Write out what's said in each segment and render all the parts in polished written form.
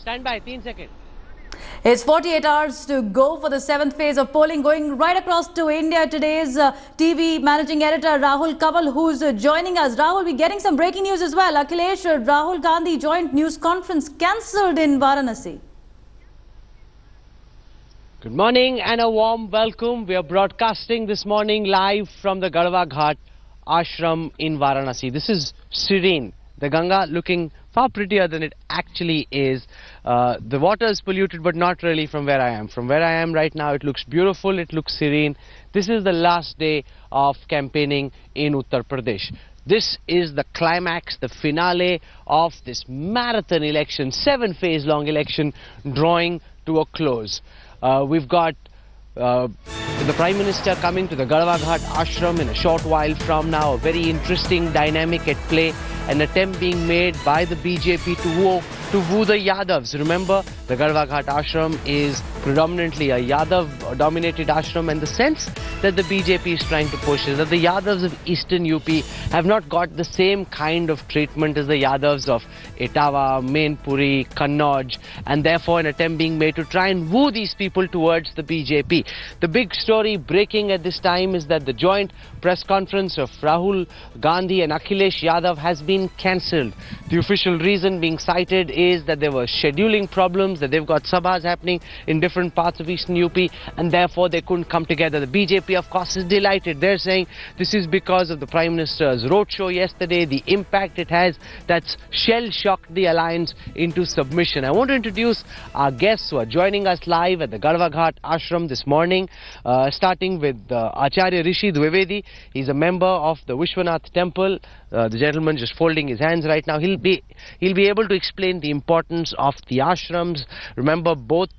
Stand by, 3 seconds. It's 48 hours to go for the 7th phase of polling, going right across to India. Today's TV managing editor Rahul Gandhi, who's joining us. Rahul, we're getting some breaking news as well. Akhilesh, Rahul Gandhi joint news conference cancelled in Varanasi. Good morning and a warm welcome. We are broadcasting this morning live from the Garhwa Ghat ashram in Varanasi. This is serene. The Ganga looking far prettier than it actually is. The water is polluted, but not really from where I am. From where I am right now, it looks beautiful, it looks serene. This is the last day of campaigning in Uttar Pradesh. This is the climax, the finale of this marathon election, 7-phase long election drawing to a close. We've got the Prime Minister coming to the Garhwa Ghat ashram in a short while from now. A very interesting dynamic at play. An attempt being made by the BJP to woo the Yadavs. Remember, the Garhwa Ghat ashram is predominantly a Yadav-dominated ashram, and the sense that the BJP is trying to push is that the Yadavs of eastern UP have not got the same kind of treatment as the Yadavs of Etawah, Mainpuri, Kannauj, and therefore an attempt being made to try and woo these people towards the BJP. The big story breaking at this time is that the joint press conference of Rahul Gandhi and Akhilesh Yadav has been cancelled. The official reason being cited is that there were scheduling problems, that they've got sabhas happening in different parts of eastern UP, and therefore they couldn't come together. The BJP, of course, is delighted. They're saying this is because of the Prime Minister's roadshow yesterday, the impact it has that's shell-shocked the alliance into submission. I want to introduce our guests who are joining us live at the Garhwa Ghat ashram this morning, starting with Acharya Rishi Dwivedi. He's a member of the Vishwanath temple. The gentleman just folding his hands right now. He'll be able to explain the importance of the ashrams. Remember, both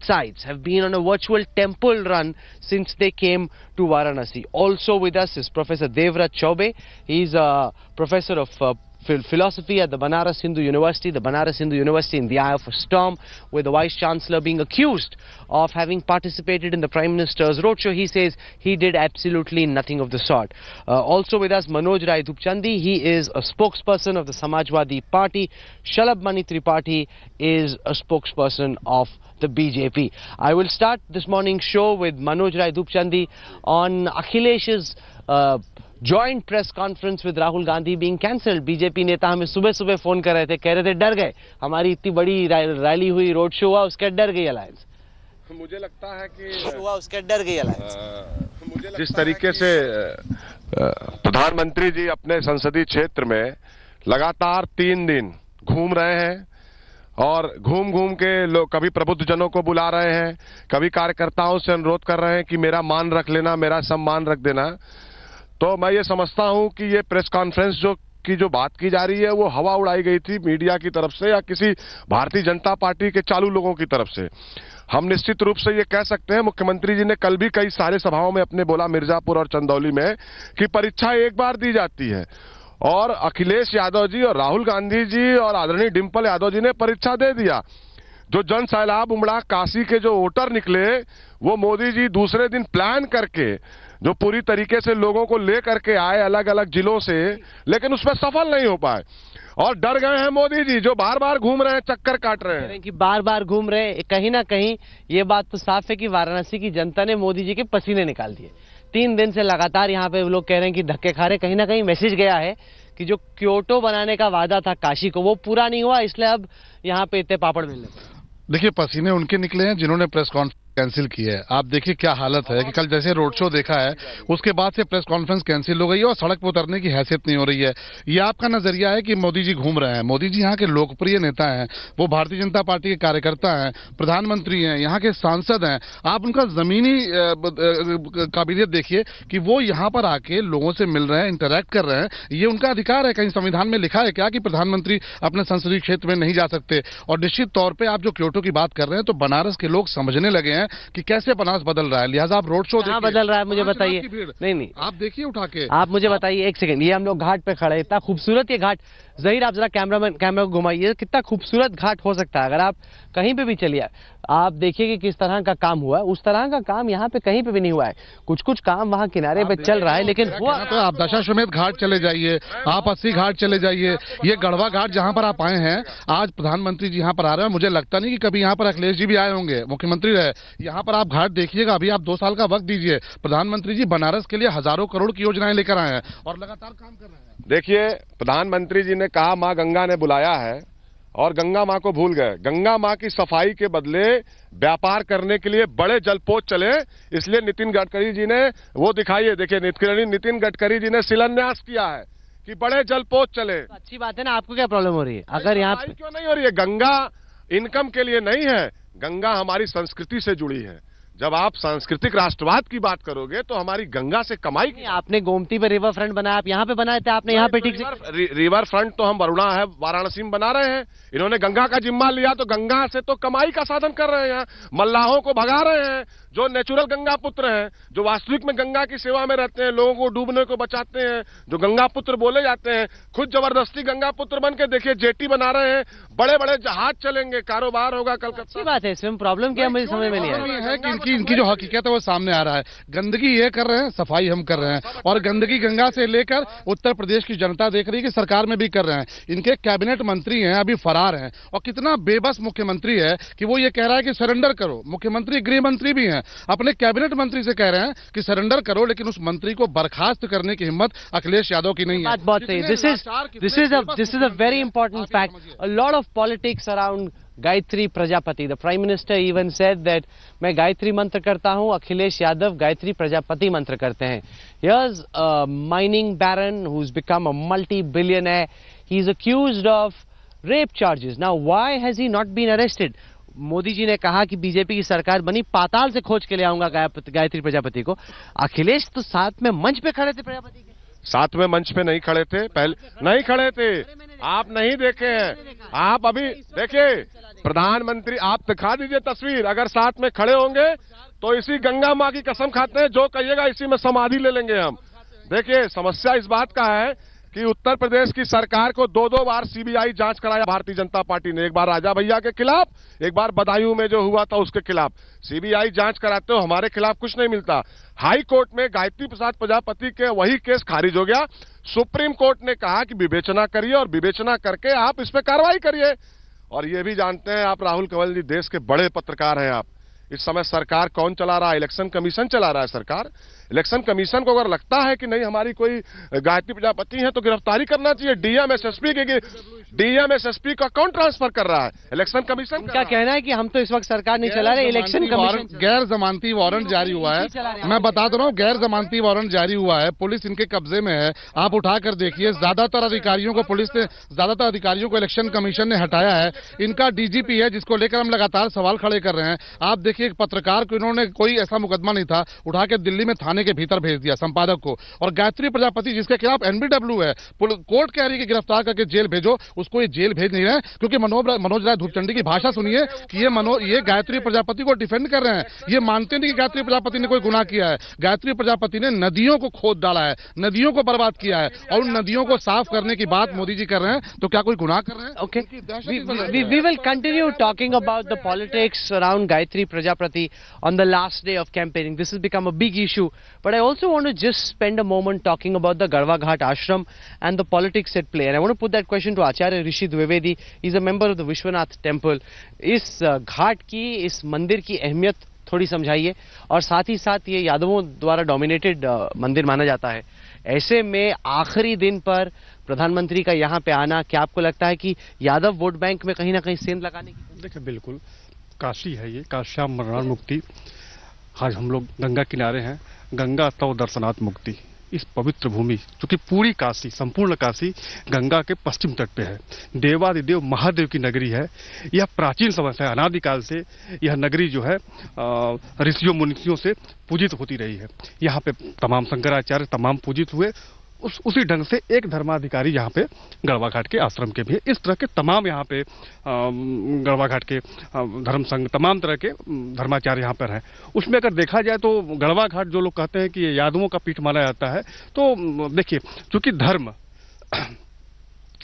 sides have been on a virtual temple run since they came to Varanasi. Also with us is Professor Devrat Chaube. He's a professor of philosophy at the Banaras Hindu University. The Banaras Hindu University in the eye of a storm, with the Vice Chancellor being accused of having participated in the Prime Minister's roadshow. He says he did absolutely nothing of the sort. Also with us, Manoj Rai Dhupchandi. He is a spokesperson of the Samajwadi Party. Shalabh Mani Tripathi is a spokesperson of the BJP. I will start this morning's show with Manoj Rai Dhupchandi on Akhilesh's joint press conference with Rahul Gandhi being cancelled. BJP नेता हमें सुबह phone कर रहे थे, कह रहे थे डर गए, हमारी इतनी बड़ी रैली हुई, रोड शो हुआ, उसके डर गई अलायंस. मुझे लगता है कि हुआ उसके डर गई अलायंस. जिस तरीके से प्रधानमंत्री जी अपने संसदीय क्षेत्र में लगातार 3 दिन घूम रहे हैं और घूम के लोग कभी प्रबुद्धजनों को बुला रहे हैं, कभी कार्यकर्ताओं से अनुरोध कर रहे हैं कि मेरा मान रख लेना, मेरा सम्मान रख देना, तो मैं ये समझता हूं कि ये प्रेस कॉन्फ्रेंस जो बात की जा रही है वो हवा उड़ाई गई थी मीडिया की तरफ से या किसी भारतीय जनता पार्टी के चालू लोगों की तरफ से. हम निश्चित रूप से ये कह सकते हैं, मुख्यमंत्री जी ने कल भी कई सारे सभाओं में अपने बोला, मिर्जापुर और चंदौली में, कि परीक्षा एक बार दी जाती है और अखिलेश यादव जी और राहुल गांधी जी और आदरणीय डिंपल यादव जी ने परीक्षा दे दिया. जो जन सैलाब उमड़ा, काशी के जो वोटर निकले, वो मोदी जी दूसरे दिन प्लान करके जो पूरी तरीके से लोगों को ले करके आए अलग अलग जिलों से, लेकिन उसमें सफल नहीं हो पाए और डर गए हैं मोदी जी, जो बार बार घूम रहे हैं, चक्कर काट रहे हैं कि बार घूम रहे हैं. कहीं ना कहीं ये बात तो साफ है कि वाराणसी की जनता ने मोदी जी के पसीने निकाल दिए. 3 दिन से लगातार यहाँ पे लोग कह रहे हैं कि धक्के खा रहे. कहीं ना कहीं मैसेज गया है कि जो क्योटो बनाने का वादा था काशी को, वो पूरा नहीं हुआ, इसलिए अब यहाँ पे इतने पापड़ मिलने पड़े. देखिए, पसीने उनके निकले हैं जिन्होंने प्रेस कॉन्फ्रेंस कैंसिल की है. आप देखिए क्या हालत है कि कल जैसे रोड शो देखा है, उसके बाद से प्रेस कॉन्फ्रेंस कैंसिल हो गई है और सड़क पर उतरने की हैसियत नहीं हो रही है. ये आपका नजरिया है कि मोदी जी घूम रहे हैं. मोदी जी यहाँ के लोकप्रिय नेता हैं, वो भारतीय जनता पार्टी के कार्यकर्ता हैं, प्रधानमंत्री हैं, यहाँ के सांसद हैं. आप उनका जमीनी काबिलियत देखिए कि वो यहाँ पर आके लोगों से मिल रहे हैं, इंटरैक्ट कर रहे हैं. ये उनका अधिकार है. कहीं संविधान में लिखा है क्या कि प्रधानमंत्री अपने संसदीय क्षेत्र में नहीं जा सकते? और निश्चित तौर पर आप जो क्योटो की बात कर रहे हैं, तो बनारस के लोग समझने लगे हैं हैं कि कैसे बनास बदल रहा है। लिहाजा आप रोड शो कहाँ बदल रहा है मुझे बताइए। नहीं आप देखिए उठा के, आप मुझे बताइए एक सेकंड। ये हम लोग घाट पे खड़े हैं, इतना खूबसूरत ये घाट। जहीर आप जरा कैमरा को घुमाइए, कितना खूबसूरत घाट हो सकता है। अगर आप कहीं पे भी चलिए, आप देखिए कि किस तरह का काम हुआ है। उस तरह का काम यहाँ पे कहीं पे भी नहीं हुआ है। कुछ कुछ काम वहाँ किनारे पे चल रहा है, लेकिन हुआ तो आप दशाश्वमेध घाट चले जाइए, आप 80 घाट चले जाइए, ये गढ़वा घाट जहाँ पर आप आए हैं, आज प्रधानमंत्री जी यहाँ पर आ रहे हैं। मुझे लगता नहीं कि कभी यहाँ पर अखिलेश जी भी आए होंगे, मुख्यमंत्री रहे। यहाँ पर आप घाट देखिएगा, अभी आप 2 साल का वक्त दीजिए। प्रधानमंत्री जी बनारस के लिए हजारों करोड़ की योजनाएं लेकर आए हैं और लगातार काम कर रहे हैं। देखिए, प्रधानमंत्री जी ने कहा मां गंगा ने बुलाया है और गंगा मां को भूल गए। गंगा मां की सफाई के बदले व्यापार करने के लिए बड़े जलपोत चले, इसलिए नितिन गडकरी जी ने वो दिखाइए। देखिए, नितिन गडकरी जी ने शिलान्यास किया है कि बड़े जलपोत चले। तो अच्छी बात है ना। आपको क्या प्रॉब्लम हो रही है? अगर यहाँ पे क्यों नहीं हो रही है? गंगा इनकम के लिए नहीं है, गंगा हमारी संस्कृति से जुड़ी है। जब आप सांस्कृतिक राष्ट्रवाद की बात करोगे तो हमारी गंगा से कमाई की। आपने गोमती पे रिवर फ्रंट बनाया, आप यहाँ पे बनाए थे, आपने यहाँ पे ठीक रिवर फ्रंट तो हम वरुणा है वाराणसी में बना रहे हैं। इन्होंने गंगा का जिम्मा लिया तो गंगा से तो कमाई का साधन कर रहे हैं। मल्लाहों को भगा रहे हैं, जो नेचुरल गंगा पुत्र हैं, जो वास्तविक में गंगा की सेवा में रहते हैं, लोगों को डूबने को बचाते हैं, जो गंगा पुत्र बोले जाते हैं, खुद जबरदस्ती गंगा पुत्र बन के देखिए जेटी बना रहे हैं। बड़े बड़े जहाज चलेंगे, कारोबार होगा कलकत्ता। बात है, इसमें प्रॉब्लम क्या मुझे समझ में नहीं है कि इनकी जो हकीकत है वो सामने आ रहा है। गंदगी ये कर रहे हैं, सफाई हम कर रहे हैं, और गंदगी गंगा से लेकर उत्तर प्रदेश की जनता देख रही है कि सरकार में भी कर रहे हैं। इनके कैबिनेट मंत्री हैं अभी फरार हैं, और कितना बेबस मुख्यमंत्री है कि वो ये कह रहा है कि सरेंडर करो। मुख्यमंत्री गृह मंत्री भी हैं, अपने कैबिनेट मंत्री से कह रहे हैं कि सरेंडर करो, लेकिन उस मंत्री को बर्खास्त करने की हिम्मत अखिलेश यादव की नहीं है। बहुत सही। This is a very important fact. A lot of politics around Gayatri Prajapati. The prime minister even said that मैं गायत्री मंत्र करता हूं, अखिलेश यादव गायत्री प्रजापति मंत्र करते हैं। Here's a mining baron who's become a multi-billionaire. He's accused of rape charges. Now, why has he not been arrested? Modi ji ने कहा कि बीजेपी की सरकार बनी, पाताल से खोज के ले आऊंगा गायत्री प्रजापति को। अखिलेश तो साथ में मंच पे खड़े थे प्रजापति के। साथ में मंच पे नहीं खड़े थे, पहले नहीं खड़े थे, आप नहीं देखे हैं। आप अभी देखिए, प्रधानमंत्री आप दिखा दीजिए तस्वीर। अगर साथ में खड़े होंगे तो इसी गंगा माँ की कसम खाते हैं, जो कहिएगा इसी में समाधि ले लेंगे हम। देखिए, समस्या इस बात का है कि उत्तर प्रदेश की सरकार को 2-2 बार सीबीआई जांच कराया भारतीय जनता पार्टी ने। एक बार राजा भैया के खिलाफ, एक बार बदायूं में जो हुआ था उसके खिलाफ। सीबीआई जांच कराते हो, हमारे खिलाफ कुछ नहीं मिलता। हाई कोर्ट में गायत्री प्रसाद प्रजापति के वही केस खारिज हो गया। सुप्रीम कोर्ट ने कहा कि विवेचना करिए, और विवेचना करके आप इस पे कार्रवाई करिए। और ये भी जानते हैं आप, राहुल कंवल जी, देश के बड़े पत्रकार हैं आप। इस समय सरकार कौन चला रहा है? इलेक्शन कमीशन चला रहा है सरकार। इलेक्शन कमीशन को अगर लगता है कि नहीं हमारी कोई गायत्री प्रजापति है तो गिरफ्तारी करना चाहिए। डीएम एसएसपी का अकाउंट ट्रांसफर कर रहा है इलेक्शन कमीशन। क्या कहना है कि हम तो इस वक्त सरकार नहीं चला रहे, इलेक्शन कमीशन। गैर जमानती वारंट जारी हुआ है, मैं बता दे रहा हूँ, गैर जमानती वारंट जारी हुआ है, पुलिस इनके कब्जे में है। आप उठाकर देखिए, ज्यादातर अधिकारियों को पुलिस ने, ज्यादातर अधिकारियों को इलेक्शन कमीशन ने हटाया है। इनका डीजीपी है जिसको लेकर हम लगातार सवाल खड़े कर रहे हैं। आप देखिए, एक पत्रकार को इन्होंने, कोई ऐसा मुकदमा नहीं था, उठा के दिल्ली में थाने के भीतर भेज दिया, संपादक को। और गायत्री प्रजापति जिसके खिलाफ एनबीडब्ल्यू है, कोर्ट कह रही है कि गिरफ्तार करके जेल भेजो, उसको ये जेल भेज नहीं रहे, क्योंकि मनोज राय धूपचंडी की भाषा सुनिए कि ये गायत्री प्रजापति को डिफेंड कर रहे हैं। ये मानते नहीं कि गायत्री प्रजापति ने कोई गुनाह किया है। गायत्री प्रजापति ने नदियों को खोद डाला है, नदियों को बर्बाद किया है, और उन नदियों को साफ करने की बात मोदी जी कर रहे हैं, तो क्या कोई गुनाह कर रहे हैं? Okay, we will continue talking about the politics around Gayatri Prajapati on the last day of campaigning. This has become a big issue, but I also want to just spend a moment talking about the Garhwa Ghat ashram and the politics at play. And I want to put that question to Acharya Rishi Dwivedi. He's a member of the Vishwanath Temple. इस घाट की, इस मंदिर की अहमियत थोड़ी समझाइए, और साथ ही साथ ये यादवों द्वारा डोमिनेटेड मंदिर माना जाता है। ऐसे में आखिरी दिन पर प्रधानमंत्री का यहाँ पे आना, क्या आपको लगता है कि यादव वोट बैंक में कहीं ना कहीं सेंध लगाने की? देखिए, बिल्कुल काशी है ये, काश्याम मरण मुक्ति। आज हम लोग गंगा किनारे हैं, गंगा तव दर्शनात् मुक्ति। इस पवित्र भूमि, क्योंकि पूरी काशी, संपूर्ण काशी गंगा के पश्चिम तट पे है, देवादिदेव महादेव की नगरी है। यह प्राचीन समय से, अनादिकाल से यह नगरी जो है ऋषियों मुनियों से पूजित होती रही है। यहाँ पे तमाम शंकराचार्य तमाम पूजित हुए। उसी ढंग से एक धर्माधिकारी यहाँ पे गढ़वा घाट के आश्रम के भी है। इस तरह के तमाम यहाँ पे गढ़वा घाट के धर्म संघ, तमाम तरह के धर्माचार्य यहाँ पर हैं। उसमें अगर देखा जाए तो गढ़वा घाट जो लोग कहते हैं कि ये यादवों का पीठ माना जाता है, तो देखिए, चूंकि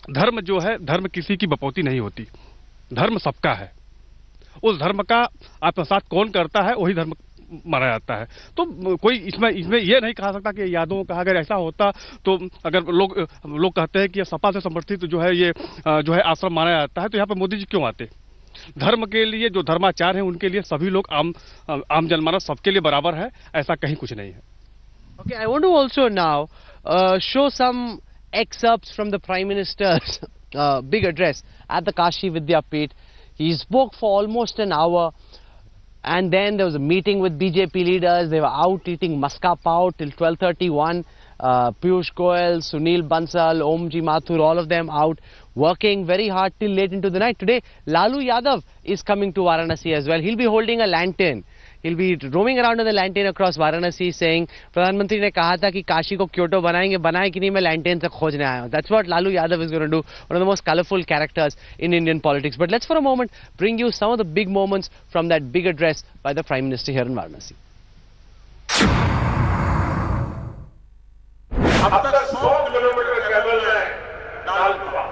धर्म जो है, धर्म किसी की बपौती नहीं होती, धर्म सबका है। उस धर्म का आत्मसात कौन करता है वही धर्म माना जाता है। तो कोई इसमें यह नहीं कहा सकता कि यादवों का, अगर ऐसा होता तो अगर लोग कहते हैं कि सपा से समर्थित जो है ये जो है आश्रम माना जाता है, तो यहाँ पे मोदी जी क्यों आते? धर्म के लिए जो धर्माचार है उनके लिए सभी लोग आम जनमानस सबके लिए बराबर है, ऐसा कहीं कुछ नहीं है। Okay, I want to also now show some excerpts from the Prime Minister's big address at the Kashi Vidyapith. He spoke for almost an hour, and then there was a meeting with BJP leaders. They were out eating maska pav till 12:31. Piyush Goyal, Sunil Bansal, Omji Mathur, all of them out working very hard till late into the night. Today, Lalu Yadav is coming to Varanasi as well. He'll be holding a lantern. He'll be roaming around with a lantern across Varanasi saying, प्रधानमंत्री ने कहा था कि काशी को Kyoto बनाएंगे, बनाए कि नहीं, मैं लैंटेन से खोजने आया हूं. That's what Lalu Yadav is going to do. One of the most colorful characters in Indian politics. But let's for a moment bring you some of the big moments from that big address by the Prime Minister here in Varanasi. अब तक 100 kilometre cable है डाल हुआ,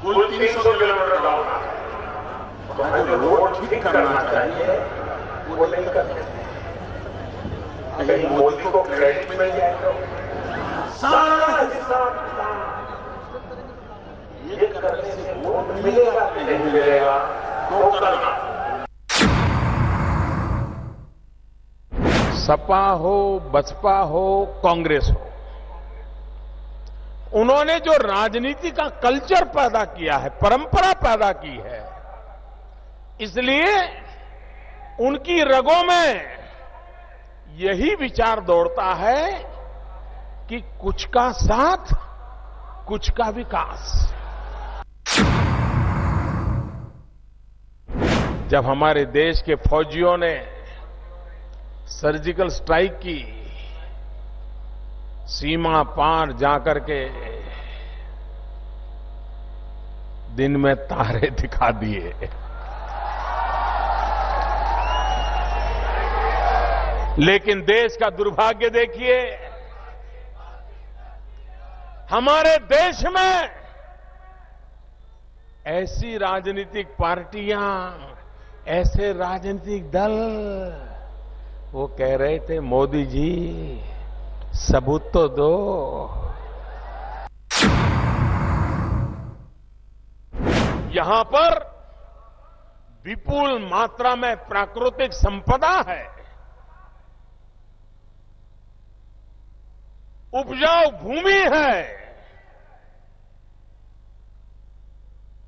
कुल 300 kilometre डालना है। तो हमें जो रोड ठीक करना चाहिए वो नहीं करते। कहीं मोदी को क्रेडिट मिल जाएगा, सारा हिसाब ये करने से वोट मिलेगा कि नहीं मिलेगा, तो करना। सपा हो, बसपा हो, कांग्रेस हो, उन्होंने जो राजनीति का कल्चर पैदा किया है, परंपरा पैदा की है, इसलिए उनकी रगों में यही विचार दौड़ता है कि कुछ का साथ, कुछ का विकास। जब हमारे देश के फौजियों ने सर्जिकल स्ट्राइक की, सीमा पार जाकर के दिन में तारे दिखा दिए, लेकिन देश का दुर्भाग्य देखिए, हमारे देश में ऐसी राजनीतिक पार्टियां, ऐसे राजनीतिक दल, वो कह रहे थे मोदी जी सबूत तो दो। यहां पर विपुल मात्रा में प्राकृतिक संपदा है, उपजाऊ भूमि है,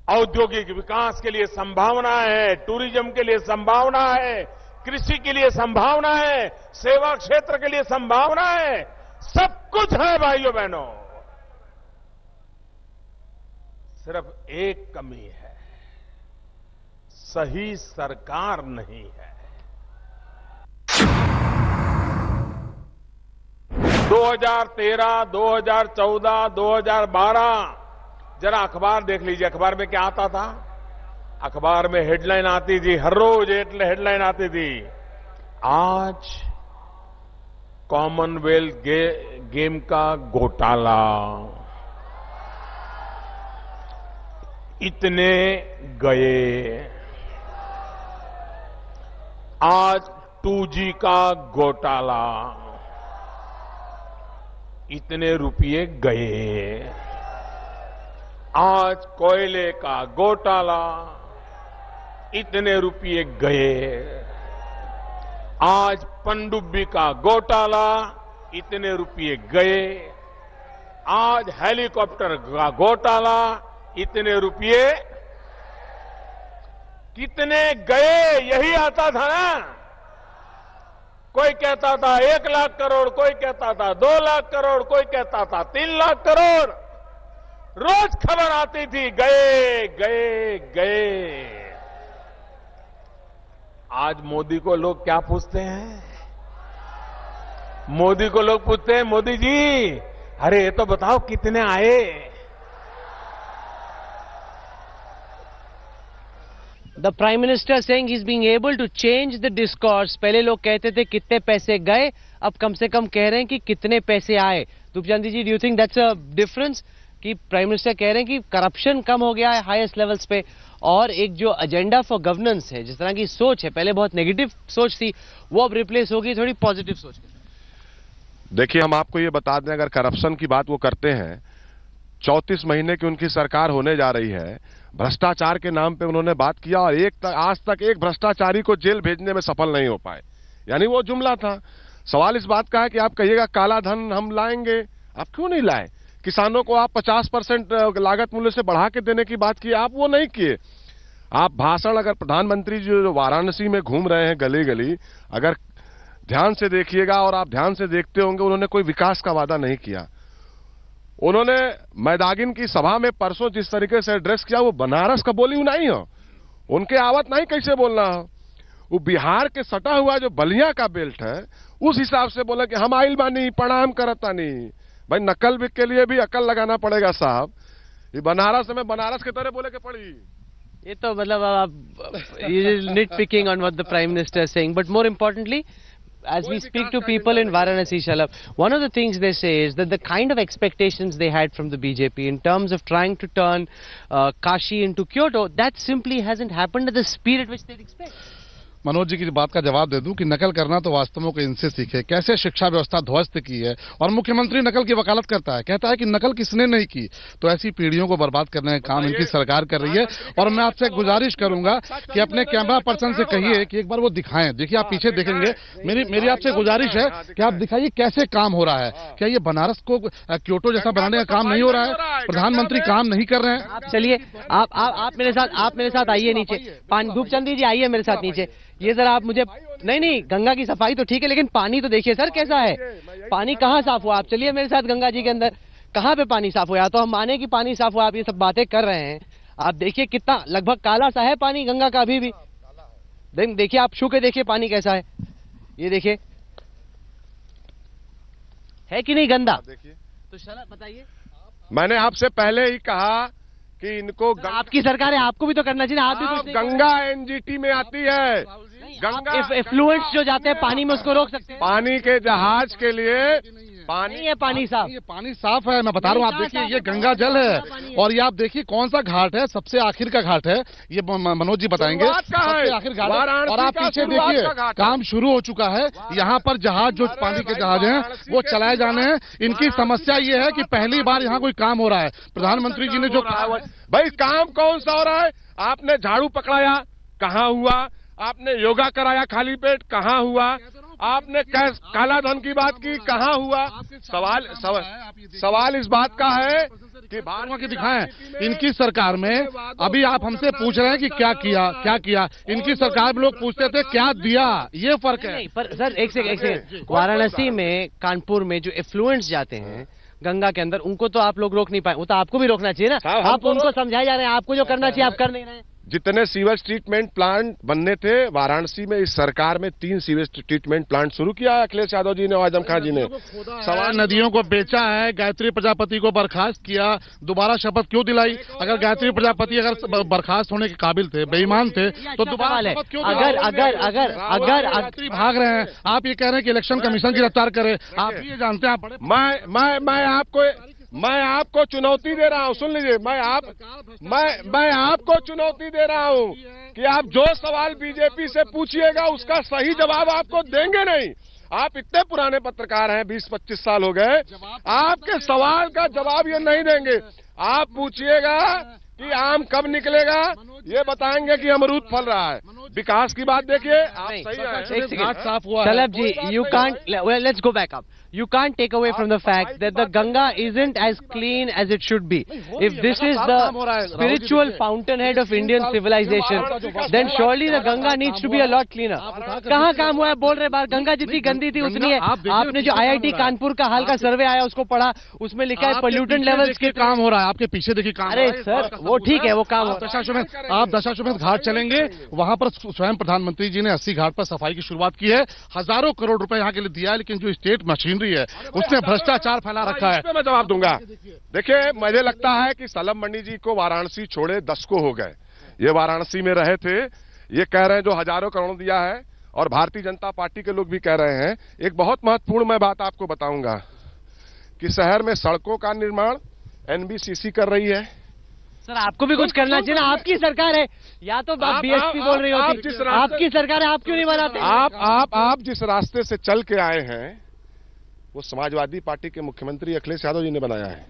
औद्योगिक विकास के लिए संभावना है, टूरिज्म के लिए संभावना है, कृषि के लिए संभावना है, सेवा क्षेत्र के लिए संभावना है, सब कुछ है भाइयों बहनों। सिर्फ एक कमी है, सही सरकार नहीं है। 2013, 2014, 2012 जरा अखबार देख लीजिए, अखबार में क्या आता था? अखबार में हेडलाइन आती थी, हर रोज हेडलाइन आती थी, आज कॉमनवेल्थ गेम का घोटाला, इतने गए, आज 2G का घोटाला, इतने रुपये गए, आज कोयले का घोटाला, इतने रुपये गए, आज पनडुब्बी का घोटाला, इतने रुपये गए, आज हेलीकॉप्टर का घोटाला, इतने रुपये कितने गए, यही आता था ना। कोई कहता था 1 लाख करोड़, कोई कहता था 2 लाख करोड़, कोई कहता था 3 लाख करोड़, रोज खबर आती थी गए गए गए। आज मोदी को लोग क्या पूछते हैं? मोदी को लोग पूछते हैं, मोदी जी अरे ये तो बताओ कितने आए। The Prime Minister saying he's being able to change the discourse. पहले लोग कहते थे कितने पैसे गए, अब कम से कम कह रहे हैं कि कितने पैसे आए। दुपचंदी जी, do you think that's a difference? कि प्राइम मिनिस्टर कह रहे हैं कि करप्शन कम हो गया है हाईएस्ट लेवल्स पे, और एक जो एजेंडा फॉर गवर्नेंस है, जिस तरह की सोच है, पहले बहुत नेगेटिव सोच थी, वो अब रिप्लेस होगी थोड़ी पॉजिटिव सोच के। देखिए, हम आपको ये बता दें, अगर करप्शन की बात वो करते हैं, 34 महीने की उनकी सरकार होने जा रही है, भ्रष्टाचार के नाम पे उन्होंने बात किया और आज तक एक भ्रष्टाचारी को जेल भेजने में सफल नहीं हो पाए। यानी वो जुमला था। सवाल इस बात का है कि आप कहिएगा काला धन हम लाएंगे, आप क्यों नहीं लाए? किसानों को आप 50% लागत मूल्य से बढ़ा के देने की बात की, आप वो नहीं किए। आप भाषण, अगर प्रधानमंत्री जो वाराणसी में घूम रहे हैं गली गली, अगर ध्यान से देखिएगा और आप ध्यान से देखते होंगे, उन्होंने कोई विकास का वादा नहीं किया। उन्होंने मैदागिन की सभा में परसों जिस तरीके से एड्रेस किया, वो बनारस का बोली नहीं हो, उनके आवत नहीं कैसे बोलना हो। वो बिहार के सटा हुआ जो बलिया का बेल्ट है, उस हिसाब से बोला कि हम आइल बानी, प्रणाम करता नहीं। भाई, नकल के लिए भी अकल लगाना पड़ेगा साहब। ये बनारस में बनारस के तरह बोले के पड़ी। ये तो मतलब आप nitpicking on what the prime minister is saying, but more importantly, as we speak to people in Varanasi, Shalabh, one of the things they say is that the kind of expectations they had from the BJP in terms of trying to turn Kashi into Kyoto, that simply hasn't happened at the speed at which they'd expect. Manoj ji की बात का जवाब दे दूं कि नकल करना तो वास्तव में इनसे सीखे। कैसे शिक्षा व्यवस्था ध्वस्त की है, और मुख्यमंत्री नकल की वकालत करता है, कहता है कि नकल किसने नहीं की। तो ऐसी पीढ़ियों को बर्बाद करने का काम इनकी सरकार कर रही है। और मैं आपसे गुजारिश करूंगा कि अपने कैमरा पर्सन से कहिए कि एक बार वो दिखाएं। देखिए, आप पीछे देखेंगे, मेरी आपसे गुजारिश है कि आप दिखाइए कैसे काम हो रहा है। क्या ये बनारस को क्योटो जैसा बनाने का काम नहीं हो रहा है? प्रधानमंत्री काम नहीं कर रहे हैं? चलिए, आप मेरे साथ आइए नीचे। धूपचंदी जी आइए मेरे साथ नीचे। ये जरा आप मुझे, नहीं, गंगा की सफाई तो ठीक है, लेकिन पानी तो देखिए सर कैसा है। पानी कहाँ साफ हुआ? आप चलिए मेरे साथ गंगा जी के अंदर, कहाँ पे पानी साफ हुआ? तो हम माने कि पानी साफ हुआ, आप ये सब बातें कर रहे हैं, आप देखिए कितना लगभग काला सा है पानी गंगा का अभी भी। देखिए, आप छू के देखिए पानी कैसा है, ये देखिए, है कि नहीं गंदा? देखिए, तो शरद बताइए। मैंने आपसे पहले ही कहा कि इनको आपकी सरकार है, आपको भी तो करना चाहिए। आप भी कुछ गंगा एनजीटी में आती है। गंगा एफ्लुएंट्स जो जाते हैं पानी में, उसको रोक सकते हैं। पानी के जहाज के लिए पानी है, पानी साफ, ये पानी साफ है, मैं बता रहा हूँ। आप देखिए, ये गंगा जल है, और ये आप देखिए कौन सा घाट है, सबसे आखिर का घाट है। ये मनोज जी बताएंगे, सबसे आखिर घाट है। और आप पीछे देखिए, काम शुरू हो चुका है। यहाँ पर जहाज, जो पानी के जहाज हैं, वो चलाए जाने हैं। इनकी समस्या ये है कि पहली बार यहाँ कोई काम हो रहा है। प्रधानमंत्री जी ने जो भाई, काम कौन सा हो रहा है? आपने झाड़ू पकड़ाया, कहाँ हुआ? आपने योगा कराया खाली पेट, कहाँ हुआ? आपने काला धन की बात की, कहाँ हुआ? सवाल इस बात का है कि भारत के दिखाएं इनकी सरकार में। अभी आप हमसे पूछ रहे हैं कि क्या किया। इनकी सरकार में लोग पूछते थे क्या दिया, ये फर्क है। नहीं, पर सर एक सेकंड, वाराणसी में, कानपुर में जो एफ्लुएंट्स जाते हैं गंगा के अंदर, उनको तो आप लोग रोक नहीं पाए, वो तो आपको भी रोकना चाहिए ना। आप उनको समझाए जा रहे हैं, आपको जो करना चाहिए आप कर नहीं रहे हैं। जितने सीवेज ट्रीटमेंट प्लांट बनने थे वाराणसी में, इस सरकार में 3 सीवेज ट्रीटमेंट प्लांट शुरू किया है अखिलेश यादव जी ने और आजम खान जी ने। सवाल नदियों को बेचा है, गायत्री प्रजापति को बर्खास्त किया, दोबारा शपथ क्यों दिलाई? अगर गायत्री प्रजापति अगर बर्खास्त होने के काबिल थे, बेईमान थे, तो दोबारा शपथ क्यों? अगर भाग रहे हैं, आप ये कह रहे हैं कि इलेक्शन कमीशन गिरफ्तार करे, आप भी ये जानते हैं। मैं आपको चुनौती दे रहा हूं, सुन लीजिए, मैं आपको चुनौती दे रहा हूं कि आप जो सवाल बीजेपी से पूछिएगा उसका सही जवाब आपको देंगे नहीं। आप इतने पुराने पत्रकार हैं, 20-25 साल हो गए, आपके सवाल का जवाब ये नहीं देंगे। आप पूछिएगा कि आम कब निकलेगा, ये बताएंगे कि अमरूद फल रहा है। विकास की बात देखिए, आप सही है। शलभ जी, you can't, well, let's go back up. you can't take away from the fact that the Ganga isn't as clean as it should be. If this is the spiritual fountainhead of Indian civilization, then surely the Ganga needs to be a lot cleaner. कहाँ काम हुआ है बोल रहे बार गंगा जितनी गंदी थी उतनी है. आपने जो IIT कानपुर का हाल का सर्वे आया उसको पढ़ा, उसमें लिखा है पोल्यूटेंट लेवल्स के काम हो रहा है. आपके पीछे देखिए काम. अरे सर वो ठीक है, वो काम आप दशाश्वमेध घाट चलेंगे, वहां पर स्वयं प्रधानमंत्री जी ने 80 घाट पर सफाई की शुरुआत की है. हजारों करोड़ रुपए यहाँ के लिए दिया है, लेकिन जो स्टेट मशीनरी है उसने भ्रष्टाचार फैला रखा है. मैं जवाब दूंगा. देखिए मुझे लगता है कि सलम मंडी जी को वाराणसी छोड़े 10 को हो गए. ये वाराणसी में रहे थे, ये कह रहे हैं जो हजारों करोड़ दिया है, और भारतीय जनता पार्टी के लोग भी कह रहे हैं. एक बहुत महत्वपूर्ण मैं बात आपको बताऊंगा कि शहर में सड़कों का निर्माण NBCC कर रही है. सर आपको भी कुछ करना चाहिए ना, आपकी सरकार है. या तो आप BSP बोल रही होती, आपकी सरकार है, आप क्यों नहीं बनाते? आप जिस रास्ते से चल के आए हैं वो समाजवादी पार्टी के मुख्यमंत्री अखिलेश यादव जी ने बनाया है.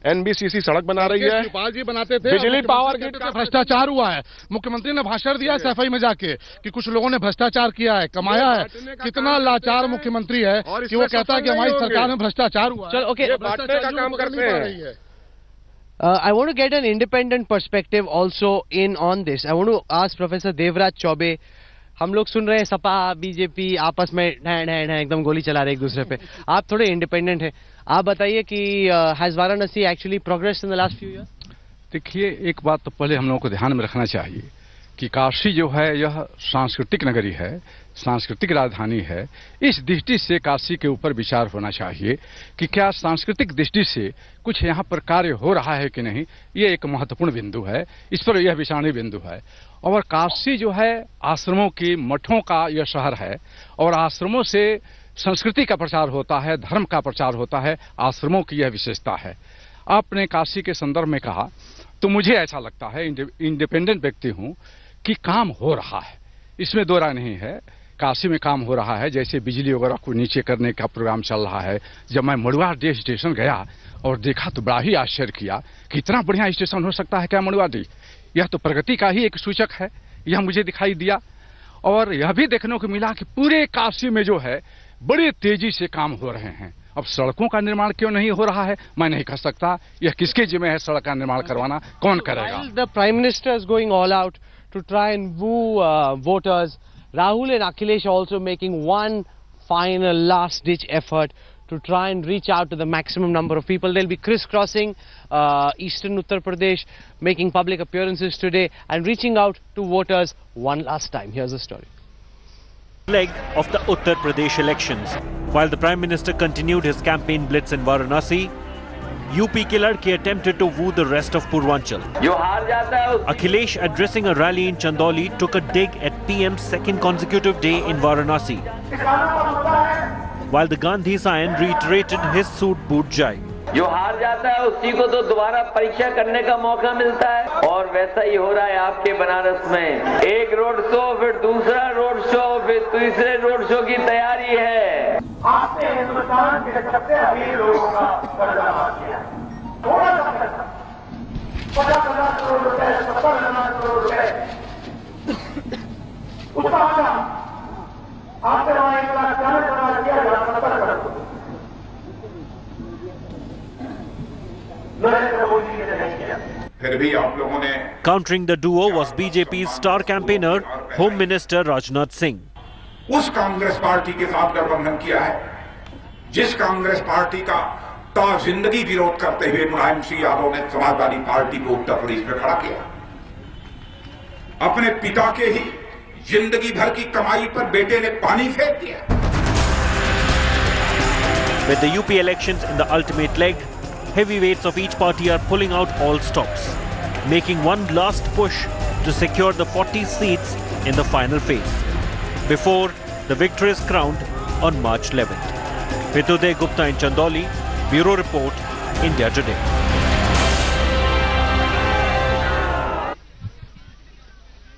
NBCC सड़क बना रही है, शिवपाल जी बनाते थे. बिजली पावर ग्रिड का भ्रष्टाचार हुआ है. मुख्यमंत्री ने भाषण दिया सफाई में जाके कि कुछ लोगों ने भ्रष्टाचार किया है, कमाया है. कितना लाचार मुख्यमंत्री है कि वो कहता है कि हमारी सरकार में भ्रष्टाचार हुआ. चलो ओके, बांटने का काम करते हैं. I want to get an independent perspective also in on this. I want to ask Professor Devraj Chaube. हम लोग सुन रहे हैं सपा BJP आपस में एकदम गोली चला रहे एक दूसरे पे. आप थोड़े इंडिपेंडेंट हैं, आप बताइए कि has Varanasi actually progressed in the last few years? देखिए एक बात तो पहले हम लोगों को ध्यान में रखना चाहिए कि काशी जो है यह सांस्कृतिक नगरी है, सांस्कृतिक राजधानी है. इस दृष्टि से काशी के ऊपर विचार होना चाहिए कि क्या सांस्कृतिक दृष्टि से कुछ यहाँ पर कार्य हो रहा है कि नहीं. ये एक महत्वपूर्ण बिंदु है, इस पर यह विचारणीय बिंदु है. और काशी जो है आश्रमों की मठों का यह शहर है, और आश्रमों से संस्कृति का प्रचार होता है, धर्म का प्रचार होता है. आश्रमों की यह विशेषता है. आपने काशी के संदर्भ में कहा तो मुझे ऐसा लगता है, इंडिपेंडेंट व्यक्ति हूं, कि काम हो रहा है, इसमें दो राय नहीं है. काशी में काम हो रहा है, जैसे बिजली वगैरह को नीचे करने का प्रोग्राम चल रहा है. जब मैं मड़ुआडी स्टेशन गया और देखा तो बड़ा ही आश्चर्य किया कि इतना बढ़िया स्टेशन हो सकता है क्या मड़ुआडी. यह तो प्रगति का ही एक सूचक है, यह मुझे दिखाई दिया. और यह भी देखने को मिला कि पूरे काशी में जो है बड़ी तेजी से काम हो रहे हैं. अब सड़कों का निर्माण क्यों नहीं हो रहा है मैं नहीं कह सकता. यह किसके जिम्मे है सड़क का निर्माण करवाना, कौन करेगा. The Prime Minister is going all out to try and woo voters. Rahul and Akhilesh also making one final last-ditch effort to try and reach out to the maximum number of people. They'll be crisscrossing eastern Uttar Pradesh, making public appearances today and reaching out to voters one last time. Here's the story. Leg of the Uttar Pradesh elections. While the Prime Minister continued his campaign blitz in Varanasi, UP के लड़के attempted to woo the rest of Purvanchal. Akhilesh, addressing a rally in Chandoli, took a dig at PM's second consecutive day in Varanasi. While the Gandhi scion reiterated his suit boot jibe. जो हार जाता है उसी को तो दोबारा परीक्षा करने का मौका मिलता है, और वैसा ही हो रहा है आपके बनारस में. एक रोड शो, फिर दूसरा रोड शो, फिर तीसरे रोड शो की तैयारी है. आपने हिंदुस्तान के 70 अमीर लोगों का कर्जा माफ किया. थोड़ा सा 50,000 करोड़ रुपए, 70,000 करोड़ रुपए उसका आपने वहां एक लाख 40,000 किया, 70 करोड़ नरेंद्र मोदी ने नहीं किया. फिर भी आप लोगों ने. Countering the duo was BJP's star campaigner, Home Minister Rajnath Singh. उस कांग्रेस पार्टी के साथ गठबंधन किया है जिस कांग्रेस पार्टी का ता जिंदगी विरोध करते हुए मुलायम सिंह यादव ने समाजवादी पार्टी को उत्तर प्रदेश में खड़ा किया. अपने पिता के ही जिंदगी भर की कमाई पर बेटे ने पानी फेंक दिया. With the UP elections in the ultimate leg, heavyweights of each party are pulling out all stops, making one last push to secure the 40 seats in the final phase, before the victory is crowned on March 11th. Vituday Gupta in Chandoli, Bureau Report, India Today.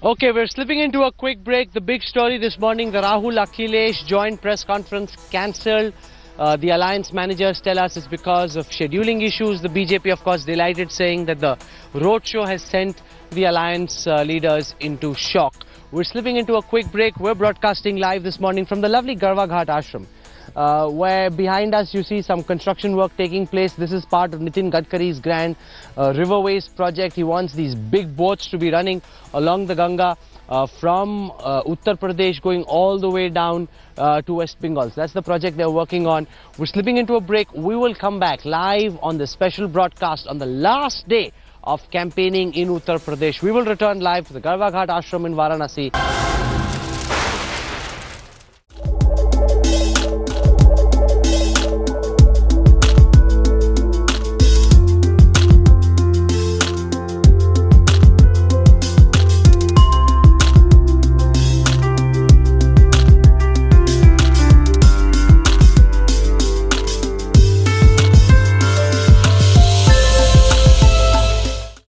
Okay, we're slipping into a quick break. The big story this morning, the Rahul Akhilesh joint press conference cancelled. The alliance managers tell us it's because of scheduling issues. The BJP, of course, delighted, saying that the roadshow has sent the alliance leaders into shock. We're slipping into a quick break. We're broadcasting live this morning from the lovely Garwa Ghat Ashram. where behind us you see some construction work taking place. This is part of Nitin Gadkari's grand riverways project. He wants these big boats to be running along the Ganga from Uttar Pradesh going all the way down to West Bengal. So that's the project they're working on. We're slipping into a break. We will come back live on the special broadcast on the last day of campaigning in Uttar Pradesh. We will return live to the Garva Ghat Ashram in Varanasi.